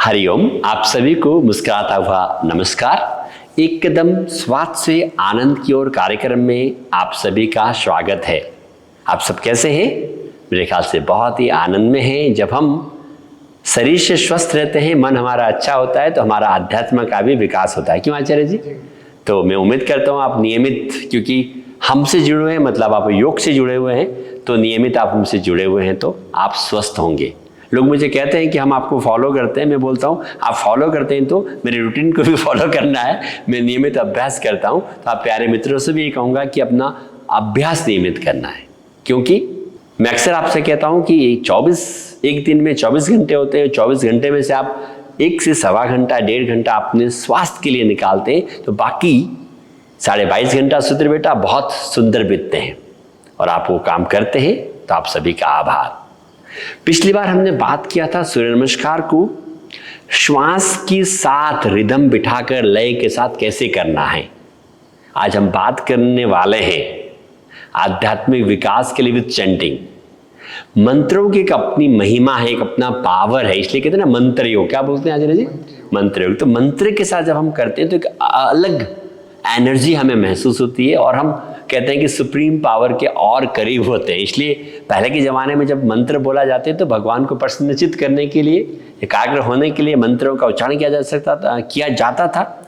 हरिओम। आप सभी को मुस्कुराता हुआ नमस्कार। एक कदम स्वाद से आनंद की ओर कार्यक्रम में आप सभी का स्वागत है। आप सब कैसे हैं? मेरे ख्याल से बहुत ही आनंद में हैं। जब हम शरीर से स्वस्थ रहते हैं, मन हमारा अच्छा होता है, तो हमारा आध्यात्म का भी विकास होता है। क्यों आचार्य जी? तो मैं उम्मीद करता हूँ आप नियमित, क्योंकि हमसे जुड़े हुए हैं, मतलब आप योग से जुड़े हुए हैं, तो नियमित आप हमसे जुड़े हुए हैं तो आप स्वस्थ होंगे। लोग मुझे कहते हैं कि हम आपको फॉलो करते हैं। मैं बोलता हूँ आप फॉलो करते हैं तो मेरे रूटीन को भी फॉलो करना है। मैं नियमित अभ्यास करता हूँ, तो आप प्यारे मित्रों से भी ये कहूँगा कि अपना अभ्यास नियमित करना है। क्योंकि मैं अक्सर आपसे कहता हूँ कि एक दिन में 24 घंटे होते हैं। 24 घंटे में से आप 1 से सवा घंटा, 1.5 घंटा अपने स्वास्थ्य के लिए निकालते हैं, तो बाकी 22.5 घंटा सूत्र बेटा बहुत सुंदर बीतते हैं। और आप वो काम करते हैं, तो आप सभी का आभार। पिछली बार हमने बात किया था सूर्य नमस्कार को श्वास के साथ रिदम बिठाकर लय के साथ कैसे करना है। आज हम बात करने वाले हैं आध्यात्मिक विकास के लिए विद चैंटिंग। मंत्रों की एक अपनी महिमा है, एक अपना पावर है, इसलिए कहते हैं ना मंत्र योग। क्या बोलते हैं आचार्य जी? मंत्र योग। तो मंत्र के साथ जब हम करते हैं तो एक अलग एनर्जी हमें महसूस होती है, और हम कहते हैं कि सुप्रीम पावर के और करीब होते हैं। इसलिए पहले के ज़माने में जब मंत्र बोला जाते तो भगवान को प्रसन्नचित करने के लिए, एकाग्र होने के लिए मंत्रों का उच्चारण किया जाता था।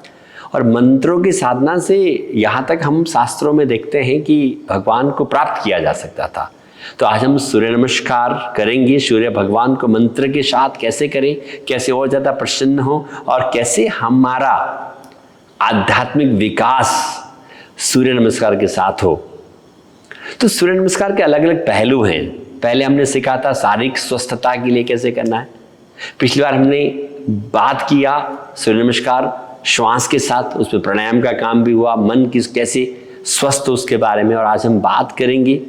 और मंत्रों की साधना से यहाँ तक हम शास्त्रों में देखते हैं कि भगवान को प्राप्त किया जा सकता था। तो आज हम सूर्य नमस्कार करेंगे। सूर्य भगवान को मंत्र के साथ कैसे करें, कैसे और ज़्यादा प्रसन्न हो, और कैसे हमारा आध्यात्मिक विकास सूर्य नमस्कार के साथ हो। तो सूर्य नमस्कार के अलग अलग पहलू हैं। पहले हमने सीखा था शारीरिक स्वस्थता के लिए कैसे करना है। पिछली बार हमने बात किया सूर्य नमस्कार श्वास के साथ, उसमें प्राणायाम का काम भी हुआ, मन की कैसे स्वस्थ हो उसके बारे में। और आज हम बात करेंगे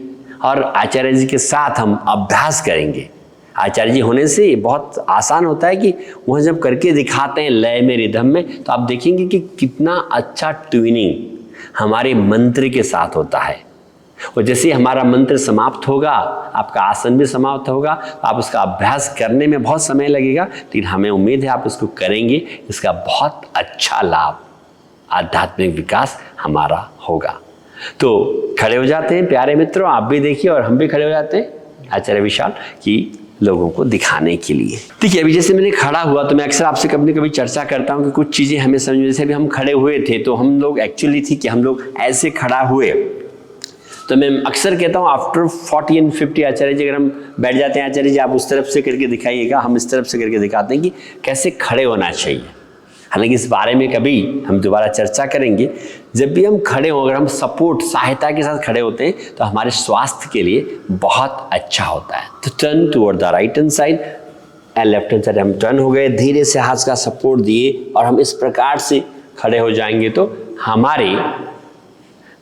और आचार्य जी के साथ हम अभ्यास करेंगे। आचार्य जी होने से बहुत आसान होता है कि वह जब करके दिखाते हैं लय में, रिदम में, तो आप देखेंगे कि कितना अच्छा ट्यूनिंग हमारे मंत्र के साथ होता है। और जैसे हमारा मंत्र समाप्त होगा, आपका आसन भी समाप्त होगा, तो आप उसका अभ्यास करने में बहुत समय लगेगा, लेकिन हमें उम्मीद है आप उसको करेंगे, इसका बहुत अच्छा लाभ, आध्यात्मिक विकास हमारा होगा। तो खड़े हो जाते हैं प्यारे मित्रों, आप भी देखिए और हम भी खड़े हो जाते हैं आचार्य विशाल की लोगों को दिखाने के लिए। देखिए, अभी जैसे मैंने खड़ा हुआ, तो मैं अक्सर आपसे कभी चर्चा करता हूँ कि कुछ चीज़ें हमें समझ में, जैसे अभी हम खड़े हुए थे तो हम लोग एक्चुअली थी कि हम लोग ऐसे खड़ा हुए, तो मैं अक्सर कहता हूँ आफ्टर 40 and 50 आचार्य जी अगर हम बैठ जाते हैं, आचार्य जी आप उस तरफ से करके दिखाइएगा, हम इस तरफ से करके दिखाते हैं कि कैसे खड़े होना चाहिए। हालांकि इस बारे में कभी हम दोबारा चर्चा करेंगे। जब भी हम खड़े हों, अगर हम सपोर्ट सहायता के साथ खड़े होते हैं तो हमारे स्वास्थ्य के लिए बहुत अच्छा होता है। तो turn toward the right hand side and left hand side हम टर्न हो गए, धीरे से हाथ का सपोर्ट दिए और हम इस प्रकार से खड़े हो जाएंगे तो हमारे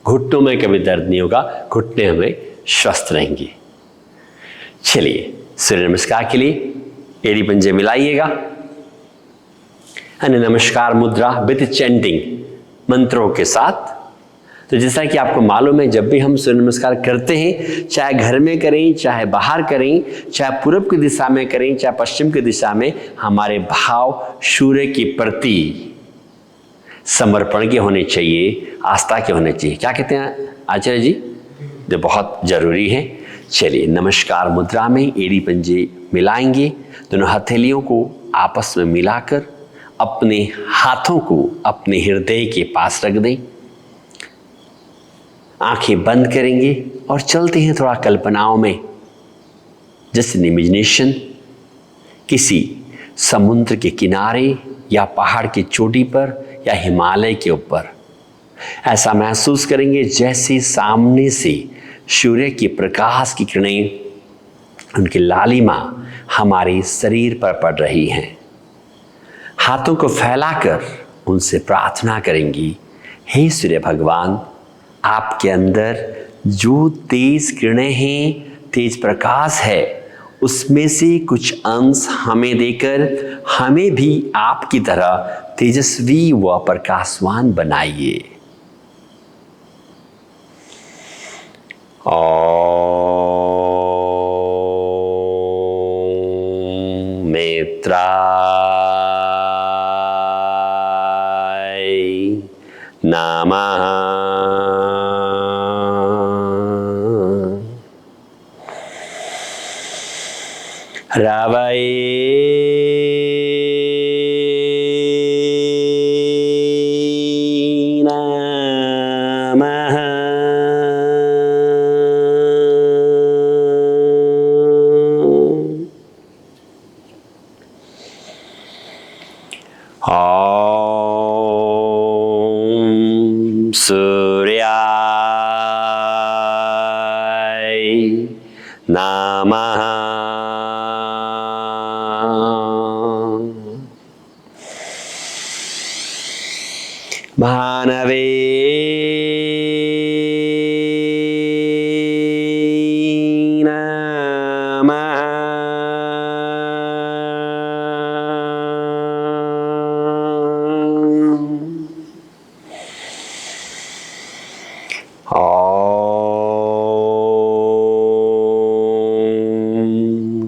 घुटनों में कभी दर्द नहीं होगा, घुटने हमें स्वस्थ रहेंगे। चलिए, सूर्य नमस्कार के लिए एड़ी पंजे मिलाइएगा। नमस्कार मुद्रा विद चैंटिंग मंत्रों के साथ। तो जैसा कि आपको मालूम है, जब भी हम सूर्य नमस्कार करते हैं, चाहे घर में करें, चाहे बाहर करें, चाहे पूर्व की दिशा में करें, चाहे पश्चिम की दिशा में, हमारे भाव सूर्य के प्रति समर्पण के होने चाहिए, आस्था के होने चाहिए। क्या कहते हैं आचार्य जी? जो बहुत जरूरी है। चलिए, नमस्कार मुद्रा में एड़ी पंजे मिलाएंगे, दोनों हथेलियों को आपस में मिलाकर अपने हाथों को अपने हृदय के पास रख दें। आंखें बंद करेंगे और चलते हैं थोड़ा कल्पनाओं में, जैसे इमेजिनेशन किसी समुद्र के किनारे या पहाड़ की चोटी पर या हिमालय के ऊपर। ऐसा महसूस करेंगे जैसे सामने से सूर्य के प्रकाश की किरणें, उनकी लालिमा हमारे शरीर पर पड़ रही हैं। हाथों को फैलाकर उनसे प्रार्थना करेंगी, हे सूर्य भगवान, आपके अंदर जो तेज किरणें हैं, तेज प्रकाश है, उसमें से कुछ अंश हमें देकर हमें भी आपकी तरह तेजस्वी व प्रकाशवान बनाइए। ओम मित्राय नमः। रवये नमः। ॐ सूर्याय नमः। भानवे नमः। ॐ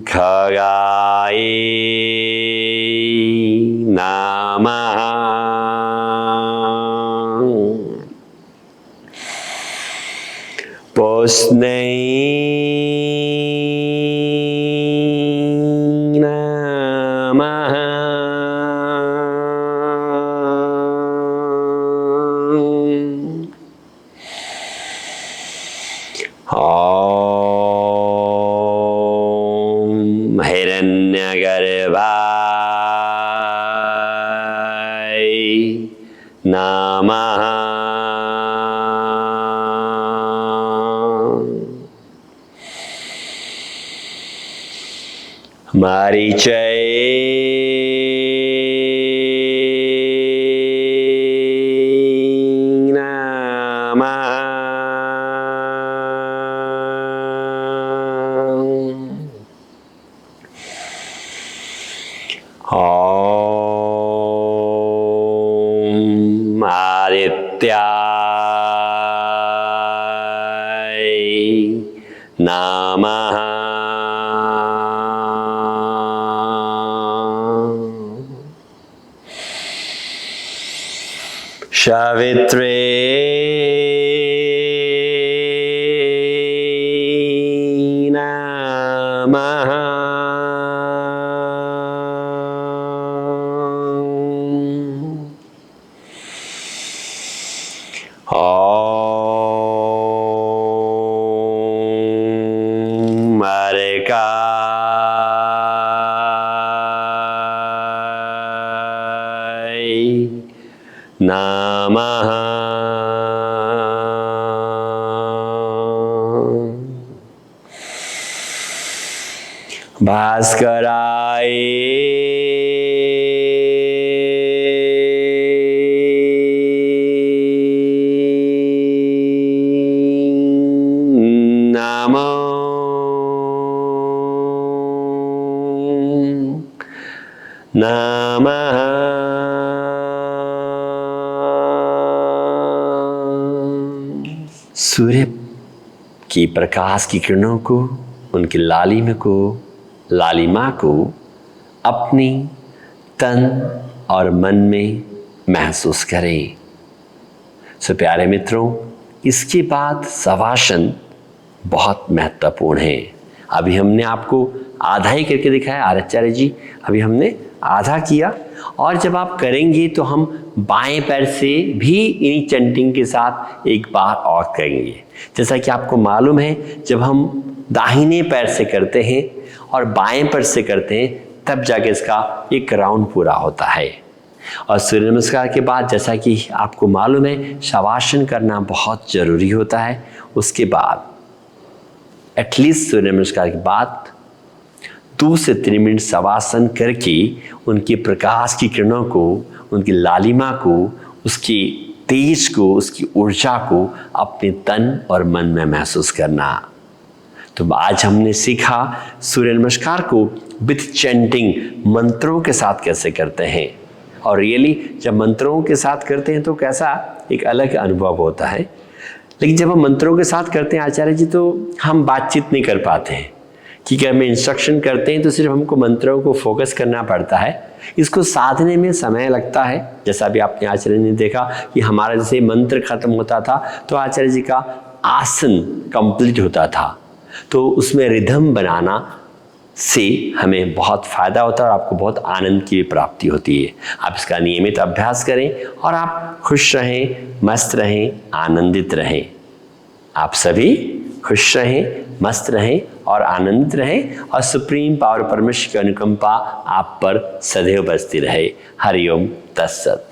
खगाय नमः। पुष्णे नमः। ॐ हिरण्यगर्भाय नमः। मरीचय नमः। ॐ आदित्याय नमः। सवित्रे नमः। ॐ अर्काय नमः। भास्कराय नमो नमः। सूर्य की प्रकाश की किरणों को, उनकी लालिमा को अपनी तन और मन में महसूस करें। सो प्यारे मित्रों, इसके बाद शवासन बहुत महत्वपूर्ण है। अभी हमने आपको आधा ही करके दिखाया आचार्य जी, अभी हमने आधा किया, और जब आप करेंगे तो हम बाएं पैर से भी इन्हीं चैंटिंग के साथ एक बार और करेंगे। जैसा कि आपको मालूम है, जब हम दाहिने पैर से करते हैं और बाएं पैर से करते हैं तब जाके इसका एक राउंड पूरा होता है। और सूर्य नमस्कार के बाद जैसा कि आपको मालूम है शवासन करना बहुत ज़रूरी होता है। उसके बाद एटलीस्ट सूर्य नमस्कार के बाद 2 से 3 मिनट शवासन करके उनके प्रकाश की किरणों को, उनकी लालिमा को, उसकी तेज को, उसकी ऊर्जा को अपने तन और मन में महसूस करना। तो आज हमने सीखा सूर्य नमस्कार को विथ चैंटिंग, मंत्रों के साथ कैसे करते हैं। और रियली जब मंत्रों के साथ करते हैं तो कैसा एक अलग अनुभव होता है। लेकिन जब हम मंत्रों के साथ करते हैं आचार्य जी तो हम बातचीत नहीं कर पाते हैं, कि अगर हम इंस्ट्रक्शन करते हैं तो सिर्फ हमको मंत्रों को फोकस करना पड़ता है, इसको साधने में समय लगता है। जैसा भी आपने आचार्य ने देखा कि हमारा जैसे मंत्र खत्म होता था तो आचार्य जी का आसन कंप्लीट होता था, तो उसमें रिदम बनाना से हमें बहुत फ़ायदा होता है और आपको बहुत आनंद की भी प्राप्ति होती है। आप इसका नियमित अभ्यास करें और आप खुश रहें, मस्त रहें, आनंदित रहें। आप सभी खुश रहें, मस्त रहें और आनंदित रहें और सुप्रीम पावर परमेश्वर की अनुकंपा आप पर सदैव बरसती रहे। हरिओम तत्सत।